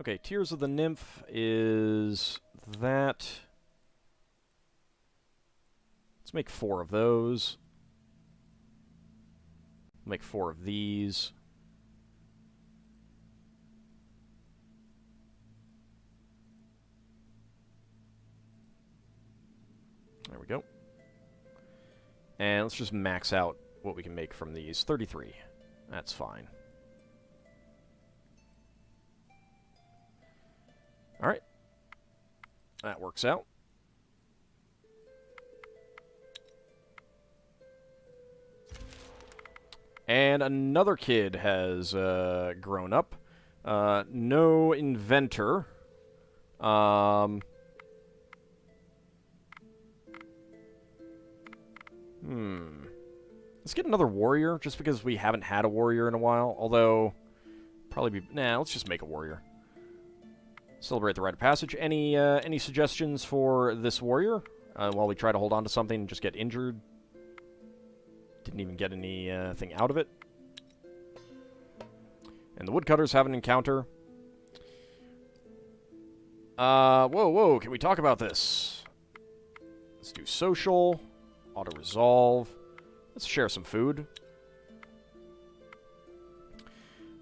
Okay, Tears of the Nymph is that. Let's make 4 of those. Make 4 of these. There we go. And let's just max out what we can make from these. 33. That's fine. Alright. That works out. And another kid has grown up. No inventor. Let's get another warrior, just because we haven't had a warrior in a while. Although, probably be... Nah, let's just make a warrior. Celebrate the rite of passage. Any suggestions for this warrior? While we try to hold on to something and just get injured. Didn't even get anything out of it. And the woodcutters have an encounter. Whoa, can we talk about this? Let's do social. Auto-resolve. Let's share some food.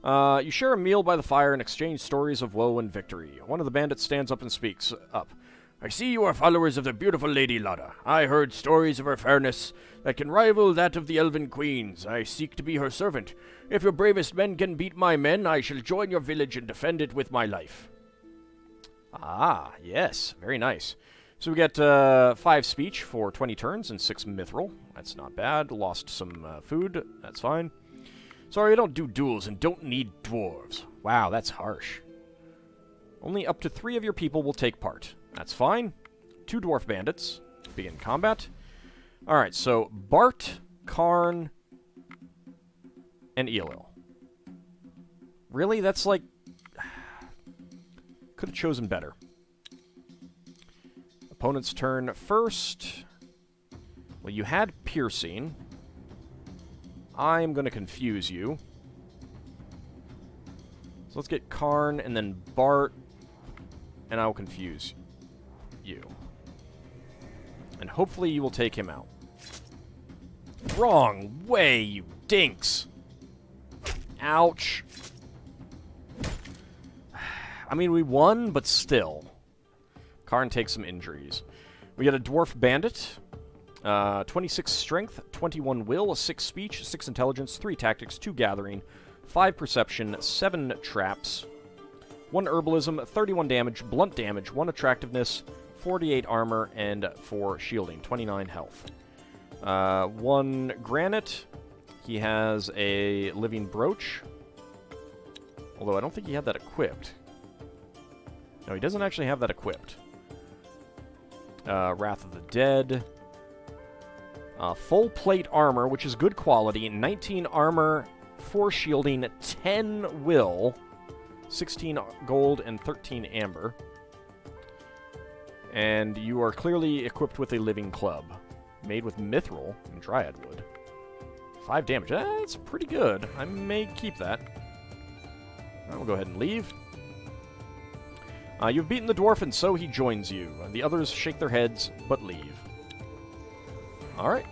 You share a meal by the fire and exchange stories of woe and victory. One of the bandits stands up and speaks up. I see you are followers of the beautiful Lady Lada. I heard stories of her fairness that can rival that of the elven queens. I seek to be her servant. If your bravest men can beat my men, I shall join your village and defend it with my life. Ah, yes. Very nice. So we get 5 speech for 20 turns and 6 mithril. That's not bad. Lost some food. That's fine. Sorry, I don't do duels and don't need dwarves. Wow, that's harsh. Only up to 3 of your people will take part. That's fine. 2 dwarf bandits. Begin combat. Alright, so Bart, Karn, and Eelil. Really? That's like... Could have chosen better. Opponent's turn first. Well, you had piercing. I'm going to confuse you. So let's get Karn and then Bart, and I'll confuse you. And hopefully you will take him out. Wrong way, you dinks! Ouch. I mean, we won, but still. Karn takes some injuries. We get a dwarf bandit. 26 strength, 21 will, 6 speech, 6 intelligence, 3 tactics, 2 gathering, 5 perception, 7 traps, 1 herbalism, 31 damage, blunt damage, 1 attractiveness, 48 armor, and 4 shielding, 29 health. 1 granite. He has a living brooch. Although I don't think he had that equipped. No, he doesn't actually have that equipped. Wrath of the Dead. Full plate armor, which is good quality. 19 armor, 4 shielding, 10 will, 16 gold, and 13 amber. And you are clearly equipped with a living club. Made with mithril and dryad wood. 5 damage. That's pretty good. I may keep that. We'll go ahead and leave. You've beaten the dwarf, and so he joins you. The others shake their heads, but leave. Alright.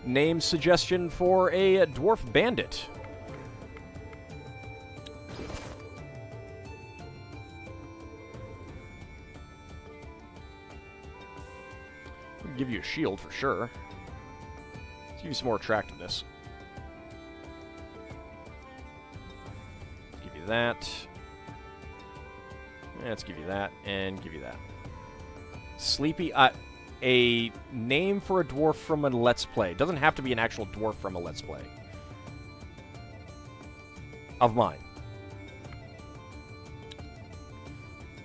Name suggestion for a dwarf bandit. We'll give you a shield for sure. Let's give you some more attractiveness. Give you that. Let's give you that, and give you that. Sleepy, a name for a dwarf from a Let's Play. Doesn't have to be an actual dwarf from a Let's Play. Of mine.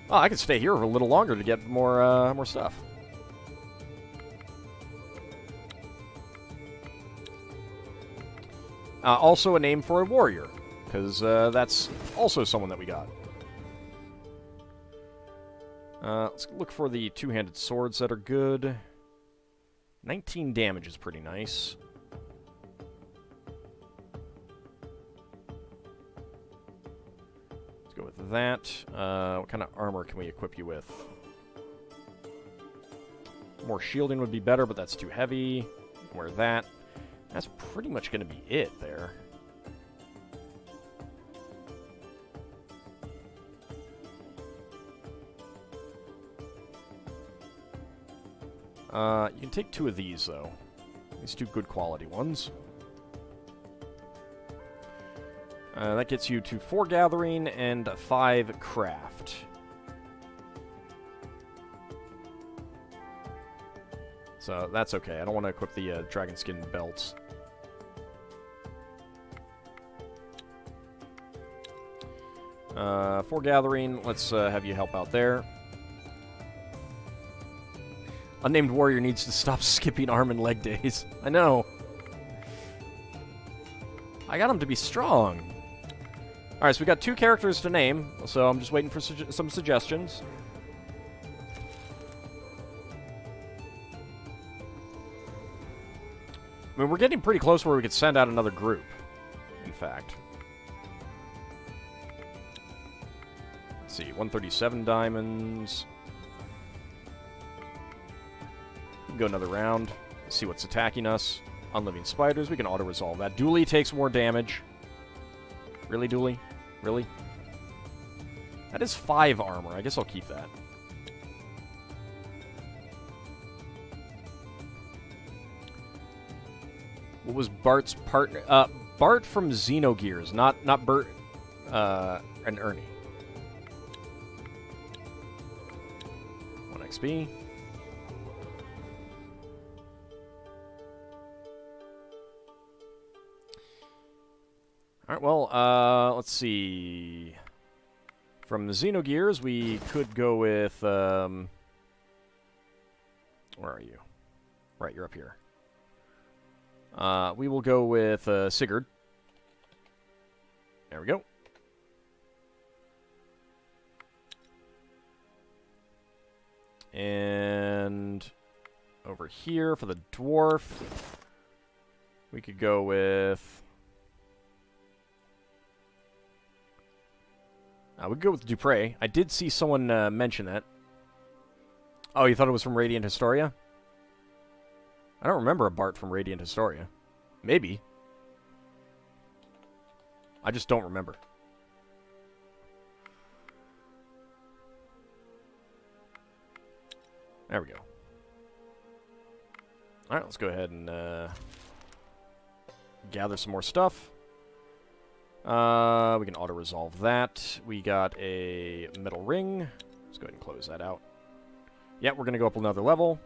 Oh, I could stay here for a little longer to get more stuff. Also a name for a warrior, because that's also someone that we got. Let's look for the two-handed swords that are good. 19 damage is pretty nice. Let's Go with that. What kind of armor can we equip you with? More shielding would be better, but that's too heavy. Wear that. That's pretty much going to be it there. You can take 2 of these, though. These 2 good quality ones. That gets you to 4 gathering and 5 craft. So that's okay. I don't want to equip the dragon skin belts. For gathering, let's have you help out there. Unnamed warrior needs to stop skipping arm and leg days. I know. I got him to be strong. Alright, so we got 2 characters to name, so I'm just waiting for some suggestions. I mean, we're getting pretty close where we could send out another group, in fact. Let's see, 137 diamonds. We can go another round, see what's attacking us. Unliving spiders, we can auto-resolve that. Dooley takes more damage. Really, Dooley? Really? That is 5 armor. I guess I'll keep that. What was Bart's partner? Bart from Xenogears, not Bert and Ernie. 1 XP. Alright, well, let's see. From the Xenogears, we could go with, where are you? Right, you're up here. We will go with Sigurd. There we go. And over here for the dwarf, we could go with... we could go with Dupre. I did see someone mention that. Oh, you thought it was from Radiant Historia? I don't remember a Bart from Radiant Historia. Maybe. I just don't remember. There we go. Alright, let's go ahead and gather some more stuff. We can auto-resolve that. We got a metal ring. Let's go ahead and close that out. Yeah, we're going to go up another level.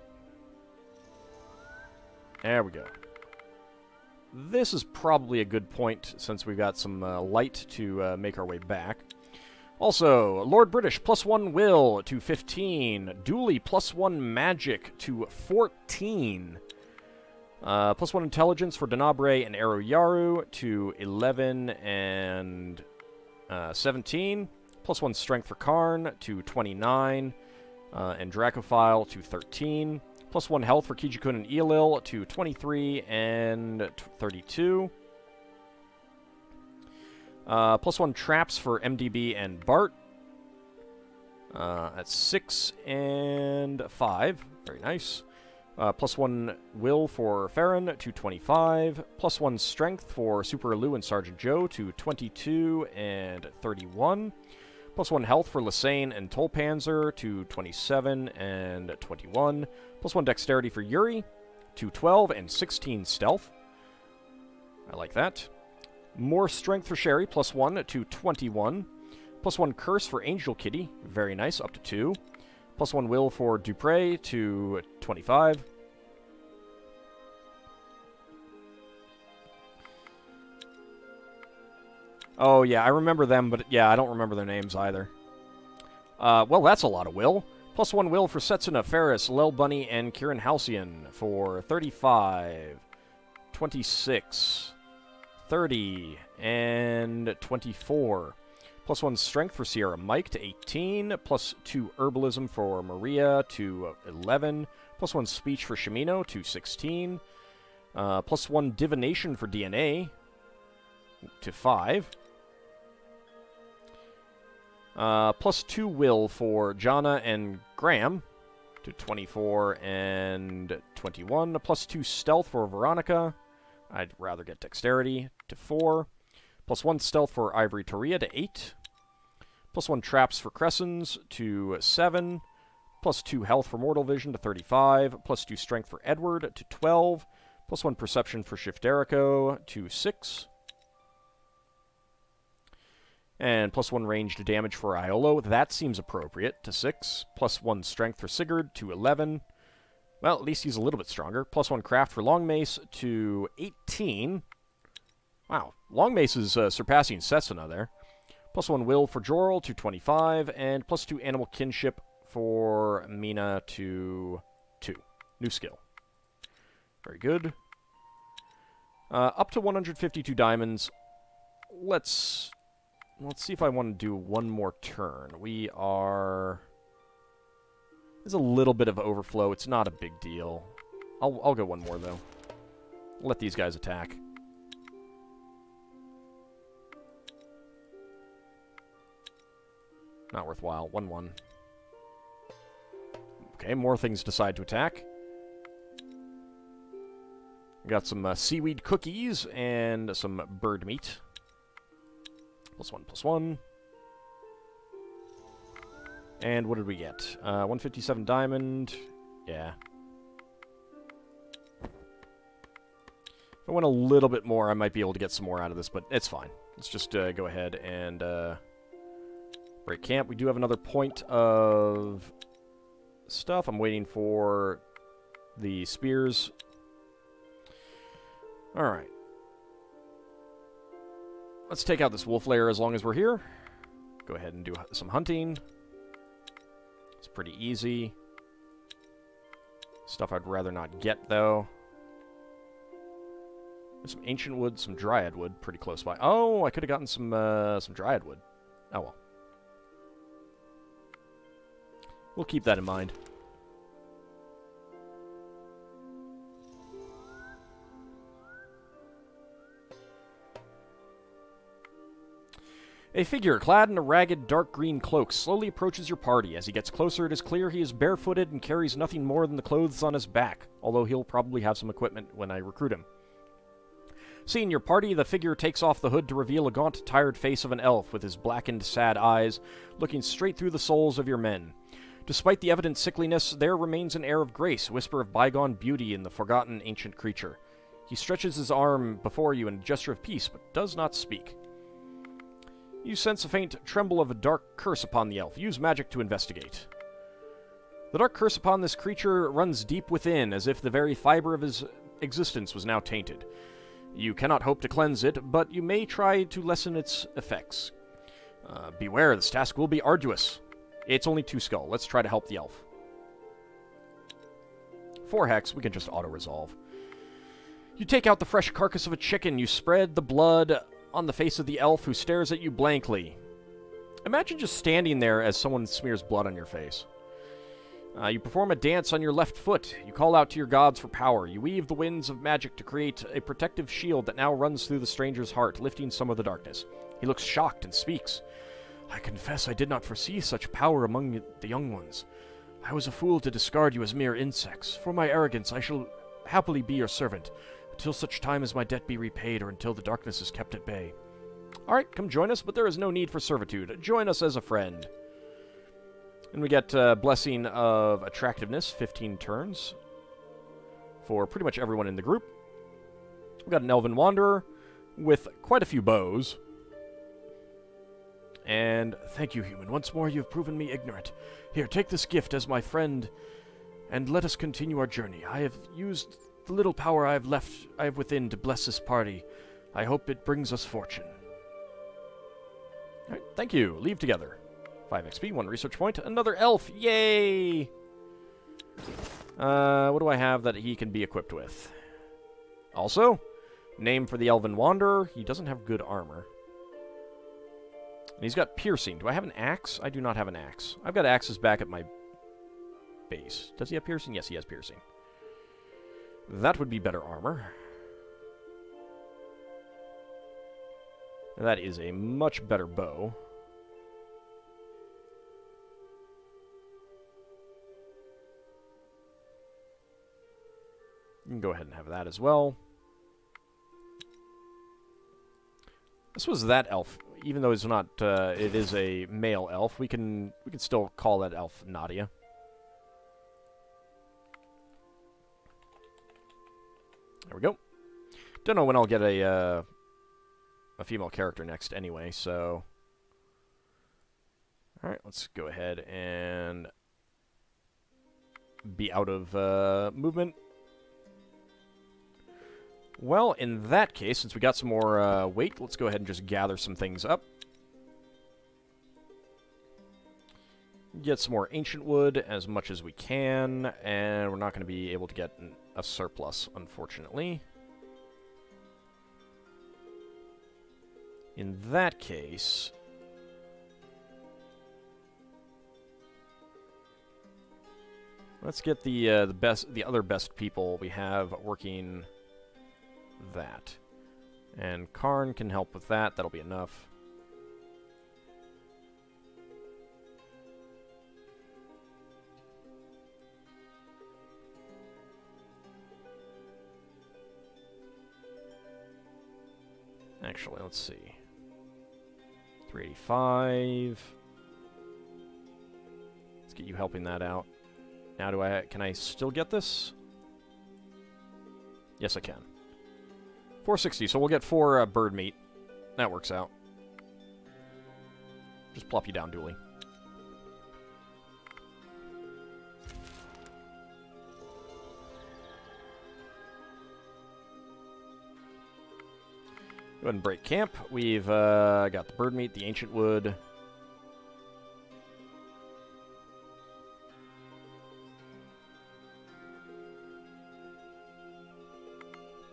There we go. This is probably a good point since we've got some light to make our way back. Also, Lord British, +1 will to 15. Dooley, +1 magic to 14. +1 intelligence for Denabre and Ero Yaru to 11 and 17. +1 strength for Karn to 29. And Dracophile to 13. +1 health for Kijikun and Eolil to 23 and 32. +1 traps for MDB and Bart. That's 6 and 5. Very nice. +1 will for Farron to 25. +1 strength for Super Alu and Sergeant Joe to 22 and 31. +1 health for Lysane and Tolpanzer to 27 and 21. +1 dexterity for Yuri to 12 and 16 stealth. I like that. More strength for Sherry, +1 to 21. +1 curse for Angel Kitty, very nice, up to 2. +1 will for Dupre to 25. Oh, yeah, I remember them, but yeah, I don't remember their names either. Well, that's a lot of will. +1 will for Setsuna, Ferris, Lel Bunny, and Kieran Halcyon for 35, 26, 30, and 24. +1 strength for Sierra Mike to 18. +2 herbalism for Maria to 11. +1 speech for Shimino to 16. +1 divination for DNA to 5. +2 will for Jana and Graham to 24 and 21. +2 stealth for Veronica. I'd rather get dexterity to 4. +1 stealth for Ivory Toria to 8. +1 traps for Cressons to 7. +2 health for Mortal Vision to 35. +2 strength for Edward to 12. +1 perception for Shifterico to 6. And +1 range to damage for Iolo. That seems appropriate to 6. +1 strength for Sigurd to 11. Well, at least he's a little bit stronger. +1 craft for Long Mace to 18. Wow, Long Mace is surpassing Setsuna there. +1 will for Jorl to 25. And +2 animal kinship for Mina to 2. New skill. Very good. Up to 152 diamonds. Let's see if I want to do one more turn. We are... There's a little bit of overflow. It's not a big deal. I'll go one more, though. Let these guys attack. Not worthwhile. 1-1. Okay, more things decide to attack. We got some seaweed cookies and some bird meat. +1/+1. And what did we get? 157 diamond. Yeah. If I went a little bit more, I might be able to get some more out of this, but it's fine. Let's just go ahead and break camp. We do have another point of stuff. I'm waiting for the spears. Alright. Let's take out this wolf lair as long as we're here. Go ahead and do some hunting. It's pretty easy. Stuff I'd rather not get, though. There's some ancient wood, some dryad wood pretty close by. Oh, I could have gotten some dryad wood. Oh, well. We'll keep that in mind. A figure clad in a ragged, dark green cloak slowly approaches your party. As he gets closer, it is clear he is barefooted and carries nothing more than the clothes on his back, although he'll probably have some equipment when I recruit him. Seeing your party, the figure takes off the hood to reveal a gaunt, tired face of an elf with his blackened, sad eyes, looking straight through the souls of your men. Despite the evident sickliness, there remains an air of grace, whisper of bygone beauty in the forgotten ancient creature. He stretches his arm before you in a gesture of peace, but does not speak. You sense a faint tremble of a dark curse upon the elf. Use magic to investigate. The dark curse upon this creature runs deep within, as if the very fiber of his existence was now tainted. You cannot hope to cleanse it, but you may try to lessen its effects. Beware, this task will be arduous. It's only 2 skull. Let's try to help the elf. 4 hex, we can just auto-resolve. You take out the fresh carcass of a chicken. You spread the blood on the face of the elf, who stares at you blankly. Imagine just standing there as someone smears blood on your face. You perform a dance on your left foot. You call out to your gods for power. You weave the winds of magic to create a protective shield that now runs through the stranger's heart, lifting some of the darkness. He looks shocked and speaks. I confess I did not foresee such power among the young ones. I was a fool to discard you as mere insects. For my arrogance, I shall happily be your servant, until such time as my debt be repaid or until the darkness is kept at bay. Alright, come join us, but there is no need for servitude. Join us as a friend. And we get Blessing of Attractiveness, 15 turns, for pretty much everyone in the group. We've got an Elven Wanderer with quite a few bows. And thank you, human. Once more you have proven me ignorant. Here, take this gift as my friend, and let us continue our journey. I have used the little power I have within to bless this party. I hope it brings us fortune. Alright, thank you. Leave together. 5 XP, 1 research point, another elf. Yay! What do I have that he can be equipped with? Also, name for the Elven Wanderer. He doesn't have good armor. And he's got piercing. Do I have an axe? I do not have an axe. I've got axes back at my base. Does he have piercing? Yes, he has piercing. That would be better armor. That is a much better bow. You can go ahead and have that as well. This was that elf. Even though it's not, it is a male elf, we can still call that elf Nadia. There we go. Don't know when I'll get a female character next anyway, so... Alright, let's go ahead and be out of movement. Well, in that case, since we got some more weight, let's go ahead and just gather some things up. Get some more ancient wood as much as we can, and we're not going to be able to get a surplus, unfortunately. In that case... let's get the other best people we have working that. And Karn can help with that. That'll be enough. Actually, let's see. 385. Let's get you helping that out. Now can I still get this? Yes, I can. 460, so we'll get 4 bird meat. That works out. Just plop you down, Dooley. Go ahead and break camp. We've got the bird meat, the ancient wood.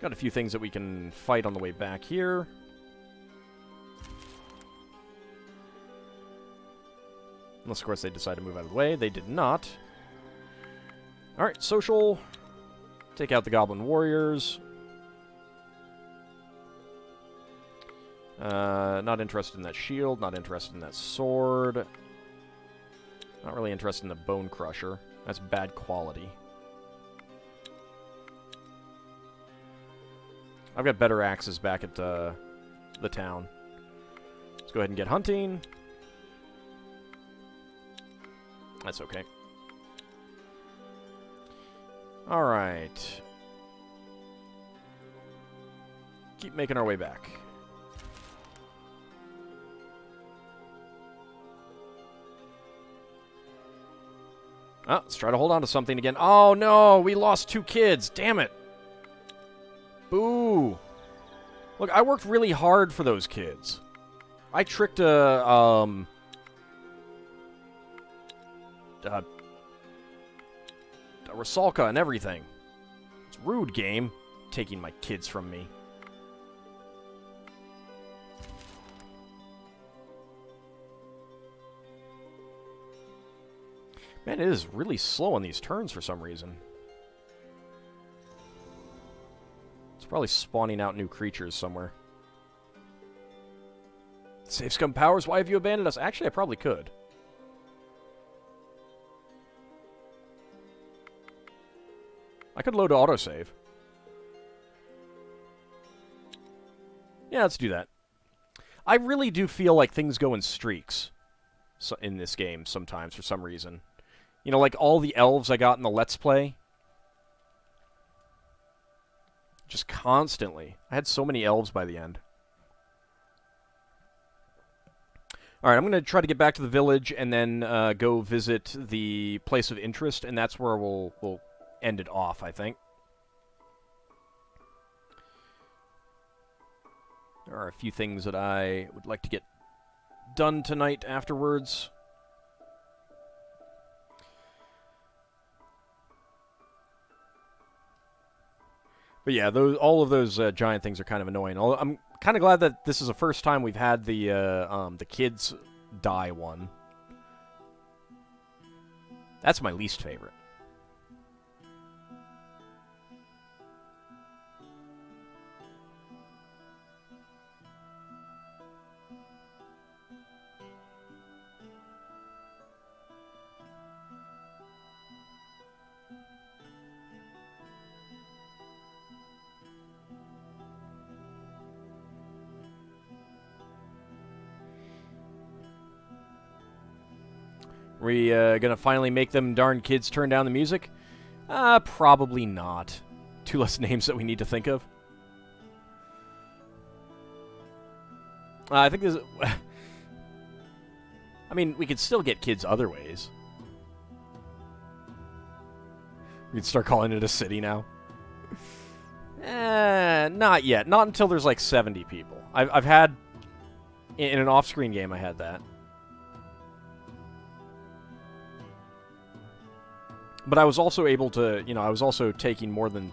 Got a few things that we can fight on the way back here. Unless, of course, they decide to move out of the way. They did not. Alright, social. Take out the goblin warriors. Not interested in that shield. Not interested in that sword. Not really interested in the bone crusher. That's bad quality. I've got better axes back at the town. Let's go ahead and get hunting. That's okay. Alright. Keep making our way back. Let's try to hold on to something again. Oh no, we lost 2 kids. Damn it. Boo! Look, I worked really hard for those kids. I tricked a Rusalka and everything. It's rude, game, taking my kids from me. Man, it is really slow on these turns for some reason. Probably spawning out new creatures somewhere. Save scum powers, why have you abandoned us? Actually, I probably could. I could load autosave. Yeah, let's do that. I really do feel like things go in streaks in this game sometimes for some reason. You know, like all the elves I got in the Let's Play. Just constantly. I had so many elves by the end. Alright, I'm going to try to get back to the village and then go visit the place of interest, and that's where we'll end it off, I think. There are a few things that I would like to get done tonight afterwards. But yeah, all of those giant things are kind of annoying. I'm kind of glad that this is the first time we've had the kids die one. That's my least favorite. We gonna finally make them darn kids turn down the music? Probably not. 2 less names that we need to think of. I think this... I mean, we could still get kids other ways. We could start calling it a city now. Not yet. Not until there's like 70 people. I've had... In an off-screen game, I had that. But I was also able to... You know, I was also taking more than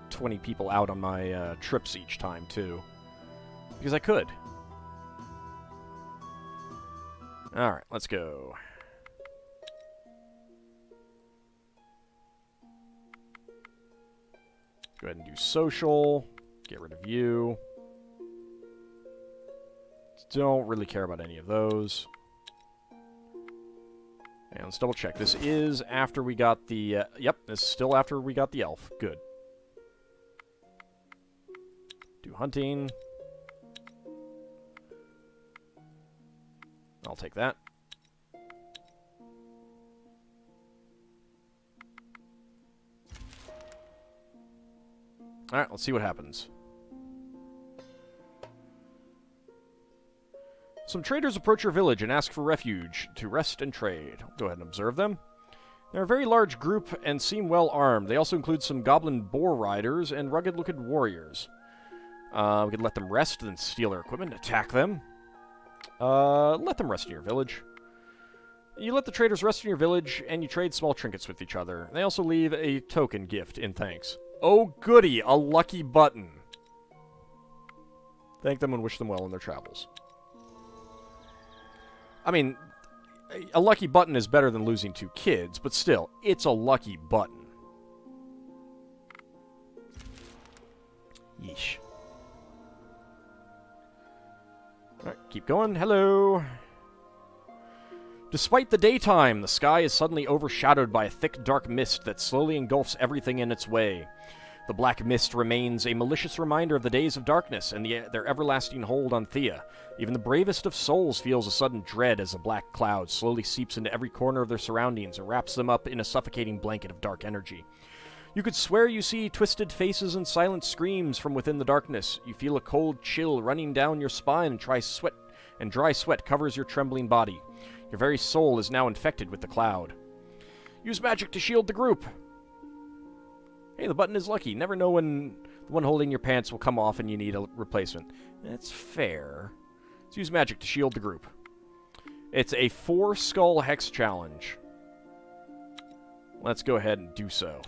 20 people out on my trips each time, too. Because I could. Alright, let's go. Go ahead and do social. Get rid of you. Don't really care about any of those. And let's double check. This is after we got the... yep, this is still after we got the elf. Good. Do hunting. I'll take that. Alright, let's see what happens. Some traders approach your village and ask for refuge to rest and trade. Go ahead and observe them. They're a very large group and seem well armed. They also include some goblin boar riders and rugged-looking warriors. We could let them rest, then steal their equipment and attack them. Let them rest in your village. You let the traders rest in your village, and you trade small trinkets with each other. They also leave a token gift in thanks. Oh goody, a lucky button. Thank them and wish them well in their travels. I mean, a lucky button is better than losing 2 kids, but still, it's a lucky button. Yeesh. Alright, keep going. Hello. Despite the daytime, the sky is suddenly overshadowed by a thick, dark mist that slowly engulfs everything in its way. The black mist remains a malicious reminder of the days of darkness and their everlasting hold on Thea. Even the bravest of souls feels a sudden dread as a black cloud slowly seeps into every corner of their surroundings and wraps them up in a suffocating blanket of dark energy. You could swear you see twisted faces and silent screams from within the darkness. You feel a cold chill running down your spine and dry sweat covers your trembling body. Your very soul is now infected with the cloud. Use magic to shield the group. Hey, the button is lucky. Never know when the one holding your pants will come off and you need a replacement. That's fair. Let's use magic to shield the group. It's a 4-skull hex challenge. Let's go ahead and do so.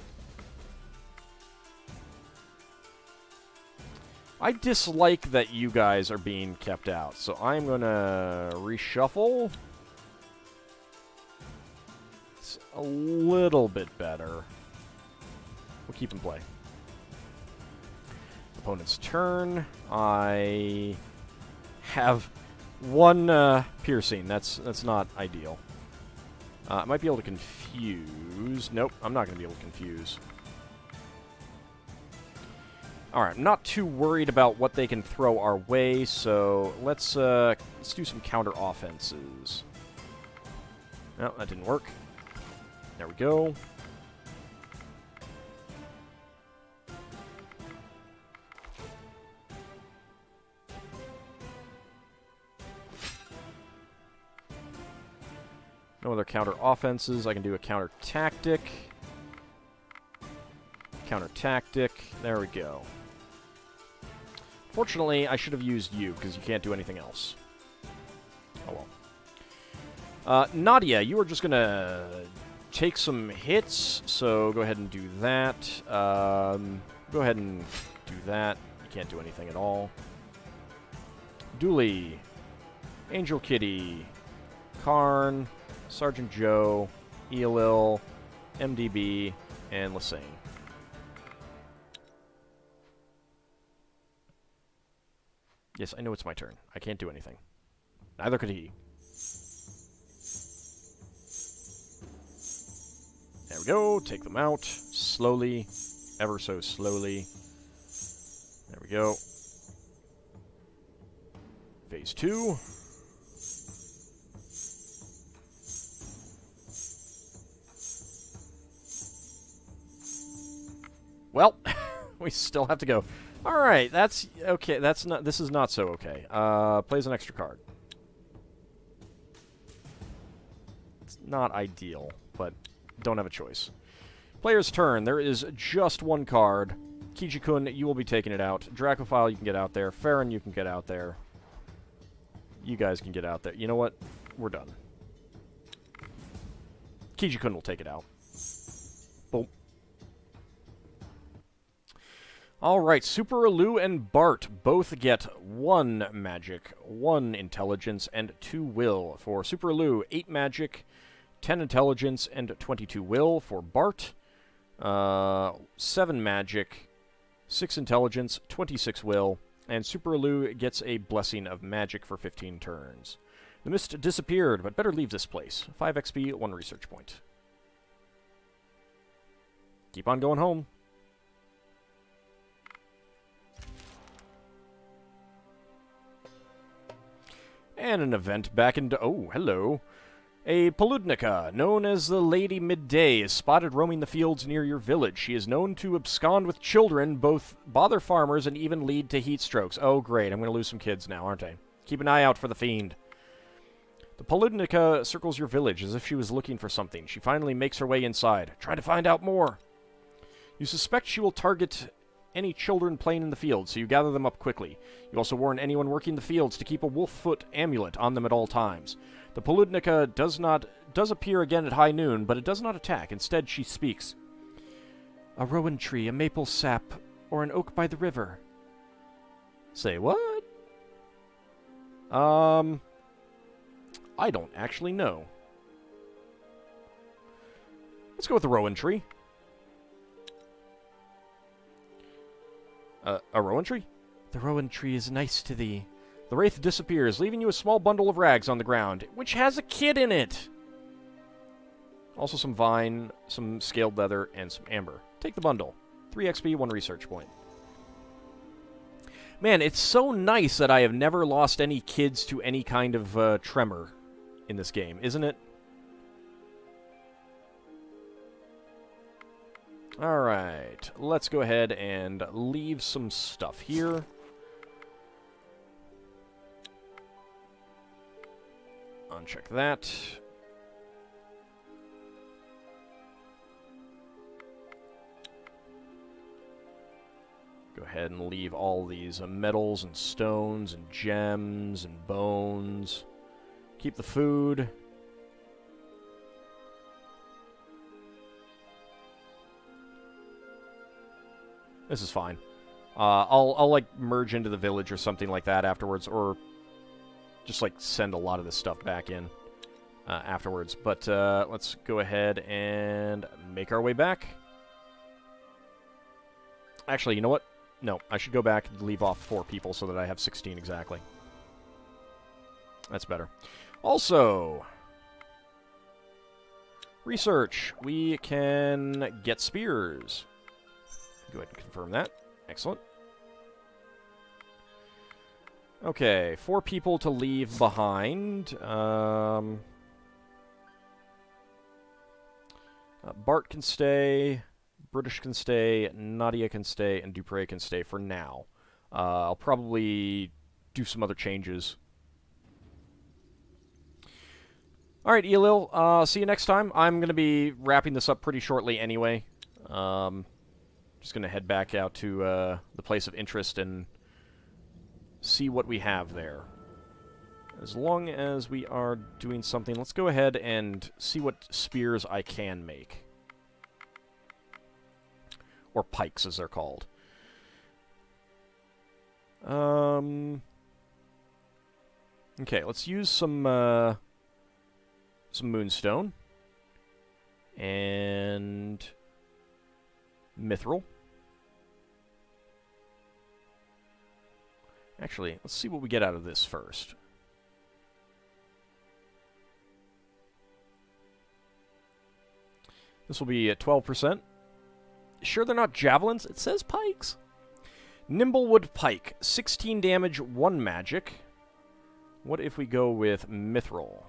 I dislike that you guys are being kept out, so I'm gonna reshuffle. It's a little bit better. We'll keep in play. Opponent's turn. I have 1 piercing. That's not ideal. I might be able to confuse. Nope, I'm not going to be able to confuse. Alright, I'm not too worried about what they can throw our way, so let's do some counter offenses. No, that didn't work. There we go. No other counter offenses. I can do a counter tactic. Counter tactic. There we go. Fortunately, I should have used you, because you can't do anything else. Oh well. Nadia, you are just going to take some hits, so go ahead and do that. Go ahead and do that. You can't do anything at all. Dooley. Angel Kitty. Karn. Sergeant Joe. Eelil. MDB. And Lassane. Yes, I know it's my turn. I can't do anything. Neither could he. There we go. Take them out. Slowly. Ever so slowly. There we go. Phase 2. Well, we still have to go. Alright, that's... Okay, that's not... This is not so okay. Plays an extra card. It's not ideal, but don't have a choice. Player's turn. There is just one card. Kiji-kun, you will be taking it out. Dracophile, you can get out there. Farron, you can get out there. You guys can get out there. You know what? We're done. Kiji-kun will take it out. Boom. Alright, Super Alu and Bart both get 1 magic, 1 intelligence, and 2 will. For Super Alu, 8 magic, 10 intelligence, and 22 will. For Bart, 7 magic, 6 intelligence, 26 will. And Super Alu gets a Blessing of Magic for 15 turns. The mist disappeared, but better leave this place. 5 XP, 1 research point. Keep on going home. And an event back into... Oh, hello. A Poludnica, known as the Lady Midday, is spotted roaming the fields near your village. She is known to abscond with children, both bother farmers and even lead to heat strokes. Oh, great. I'm going to lose some kids now, aren't I? Keep an eye out for the fiend. The Poludnica circles your village as if she was looking for something. She finally makes her way inside. Try to find out more. You suspect she will target any children playing in the field, so you gather them up quickly. You also warn anyone working the fields to keep a wolf-foot amulet on them at all times. The Poludnica does appear again at high noon, but it does not attack. Instead, she speaks. A rowan tree, a maple sap, or an oak by the river. Say what? I don't actually know. Let's go with the rowan tree. A rowan tree? The rowan tree is nice to thee. The wraith disappears, leaving you a small bundle of rags on the ground, which has a kid in it. Also some vine, some scaled leather, and some amber. Take the bundle. 3 XP, 1 research point. Man, it's so nice that I have never lost any kids to any kind of tremor in this game, isn't it? Alright, let's go ahead and leave some stuff here. Uncheck that. Go ahead and leave all these metals and stones and gems and bones. Keep the food. This is fine. I'll like merge into the village or something like that afterwards, or just like send a lot of this stuff back in afterwards. But let's go ahead and make our way back. Actually, you know what? No, I should go back and leave off 4 people so that I have 16 exactly. That's better. Also, research. We can get spears. Go ahead and confirm that. Excellent. Okay, 4 people to leave behind. Bart can stay, British can stay, Nadia can stay, and Dupre can stay for now. I'll probably do some other changes. Alright, Elil, see you next time. I'm going to be wrapping this up pretty shortly anyway. Just going to head back out to the place of interest and see what we have there. As long as we are doing something, let's go ahead and see what spears I can make. Or pikes, as they're called. Okay, let's use some moonstone. And mithril. Actually, let's see what we get out of this first. This will be at 12%. Sure they're not javelins? It says pikes. Nimblewood Pike. 16 damage, 1 magic. What if we go with mithril?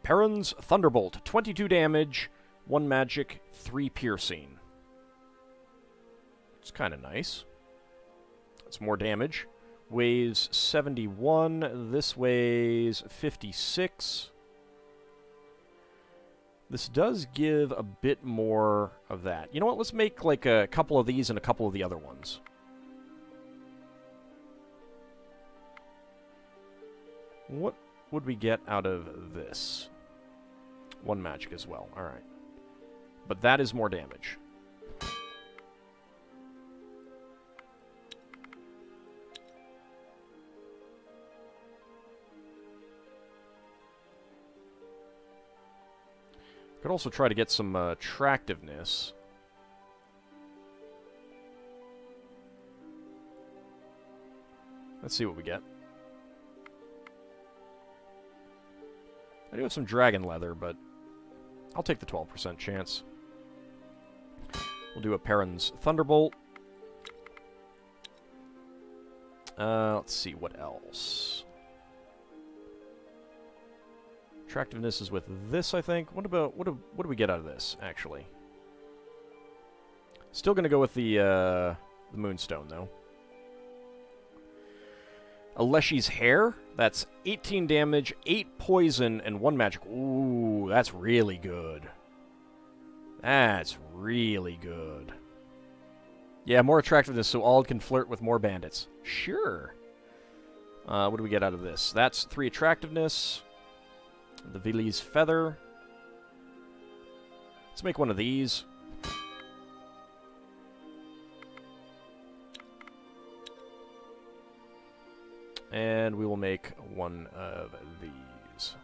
Perrin's Thunderbolt. 22 damage, 1 magic, 3 piercing. It's kind of nice. It's more damage. Weighs 71. This weighs 56. This does give a bit more of that. You know what? Let's make like a couple of these and a couple of the other ones. What would we get out of this? One magic as well. Alright. But that is more damage. Could also try to get some attractiveness. Let's see what we get. I do have some dragon leather, but I'll take the 12% chance. We'll do a Perrin's Thunderbolt. Let's see, what else? Attractiveness is with this, I think. What do we get out of this, actually? Still gonna go with the Moonstone, though. Aleshi's Hair. That's 18 damage, 8 poison, and 1 magic. Ooh, that's really good. That's really good. Yeah, more attractiveness so Auld can flirt with more bandits. Sure. What do we get out of this? That's 3 attractiveness. The Vili's Feather. Let's make one of these. And we will make one of these.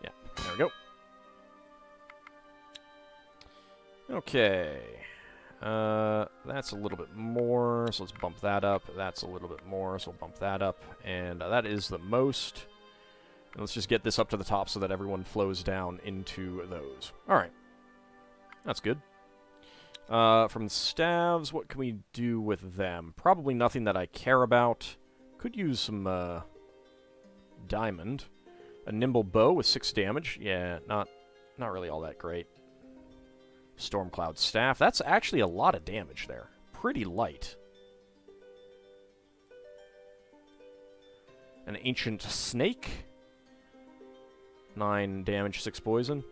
Yeah, there we go. Okay. That's a little bit more, so let's bump that up. That's a little bit more, so we'll bump that up. And that is the most. And let's just get this up to the top so that everyone flows down into those. Alright. That's good. From staves, what can we do with them? Probably nothing that I care about. Could use some diamond. A nimble bow with 6 damage. Yeah, not really all that great. Stormcloud staff. That's actually a lot of damage there. Pretty light. An ancient snake. 9 damage, 6 poison.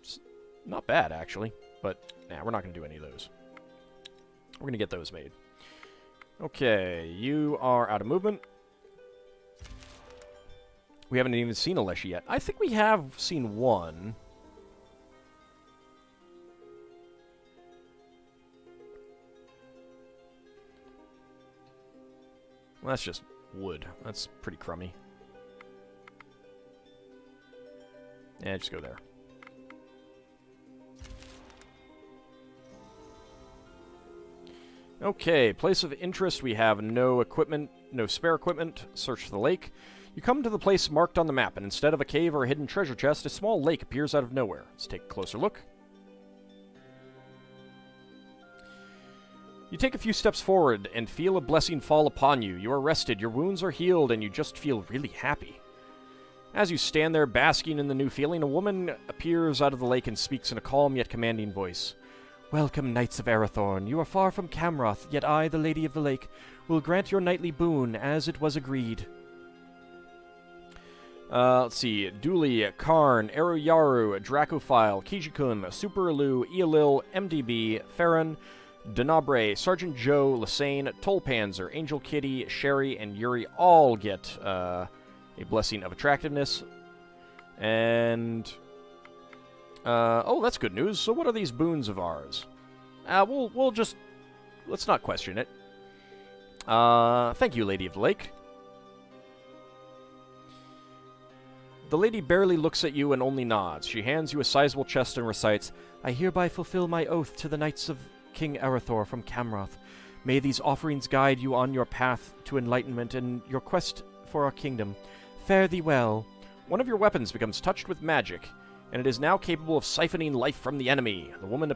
It's not bad, actually. But, nah, we're not going to do any of those. We're going to get those made. Okay, you are out of movement. We haven't even seen Aleshi yet. I think we have seen one. Well, that's just wood. That's pretty crummy. Yeah, just go there. Okay, place of interest. We have no equipment, no spare equipment. Search the lake. You come to the place marked on the map, and instead of a cave or a hidden treasure chest, a small lake appears out of nowhere. Let's take a closer look. You take a few steps forward and feel a blessing fall upon you. You are rested, your wounds are healed, and you just feel really happy. As you stand there basking in the new feeling, a woman appears out of the lake and speaks in a calm yet commanding voice. Welcome, Knights of Arathorn. You are far from Camroth, yet I, the Lady of the Lake, will grant your knightly boon, as it was agreed. Let's see. Dooley, Karn, Eruyaru, Dracophile, Kijikun, Superalu, Eolil, MDB, Farron, Denabre, Sergeant Joe, Lassane, Tolpanzer, Angel Kitty, Sherry, and Yuri all get a blessing of attractiveness. And oh, that's good news. So what are these boons of ours? We'll just let's not question it. Thank you, Lady of the Lake. The lady barely looks at you and only nods. She hands you a sizable chest and recites, I hereby fulfill my oath to the Knights of King Arathor from Camroth. May these offerings guide you on your path to enlightenment and your quest for our kingdom. Fare thee well. One of your weapons becomes touched with magic, and it is now capable of siphoning life from the enemy. The woman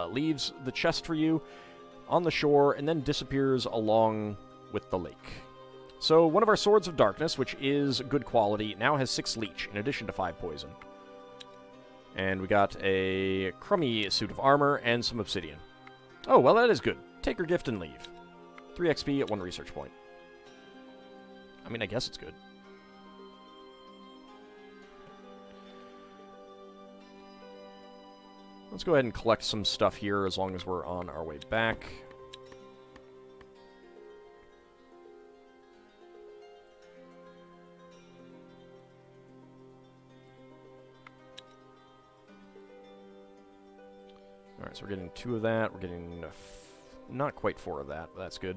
leaves the chest for you on the shore and then disappears along with the lake. So one of our Swords of Darkness, which is good quality, now has 6 leech, in addition to 5 poison. And we got a crummy suit of armor and some obsidian. Oh, well, that is good. Take your gift and leave. 3 XP at 1 research point. I mean, I guess it's good. Let's go ahead and collect some stuff here as long as we're on our way back. Alright, so we're getting 2 of that. We're getting not quite 4 of that, but that's good.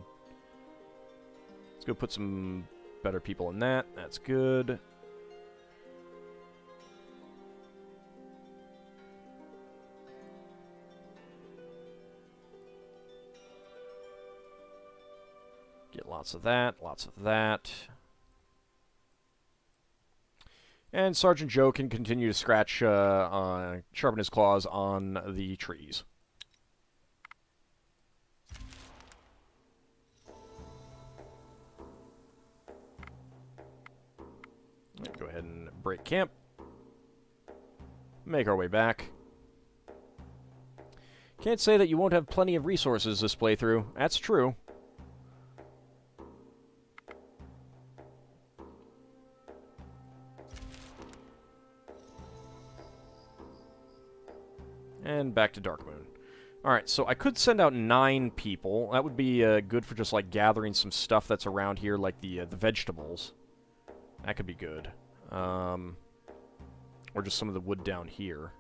Let's go put some better people in that. That's good. Get lots of that, lots of that. And Sergeant Joe can continue to scratch, sharpen his claws on the trees. Go ahead and break camp. Make our way back. Can't say that you won't have plenty of resources this playthrough. That's true. And back to Darkmoon. Alright, so I could send out 9 people. That would be good for just, like, gathering some stuff that's around here, like the vegetables. That could be good. Or just some of the wood down here.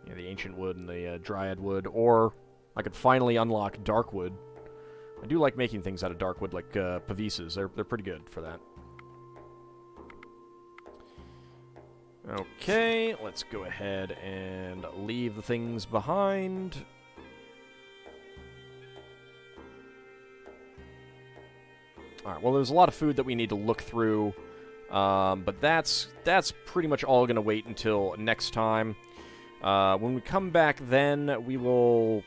Yeah, the ancient wood and the dryad wood. Or I could finally unlock dark wood. I do like making things out of dark wood, like pavises. They're pretty good for that. Okay, let's go ahead and leave the things behind. Alright, well, there's a lot of food that we need to look through, but that's pretty much all going to wait until next time. When we come back then, we will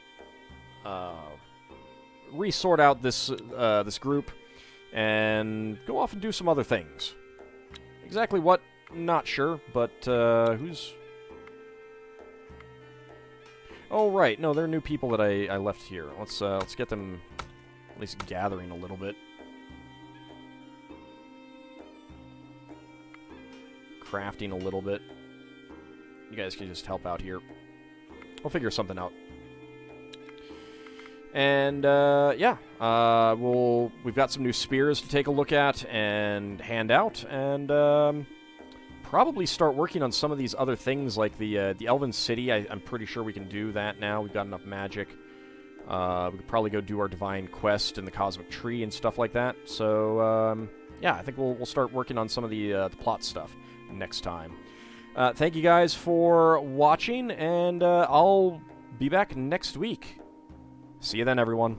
resort out this group and go off and do some other things. Exactly what? Not sure, but who's... Oh, right. No, they're new people that I left here. Let's get them at least gathering a little bit. Crafting a little bit. You guys can just help out here. We'll figure something out. And, yeah. We've got some new spears to take a look at and hand out, and, probably start working on some of these other things, like the Elven City. I'm pretty sure we can do that now. We've got enough magic. We could probably go do our Divine Quest in the Cosmic Tree and stuff like that. So, yeah, I think we'll start working on some of the plot stuff next time. Thank you guys for watching, and I'll be back next week. See you then, everyone.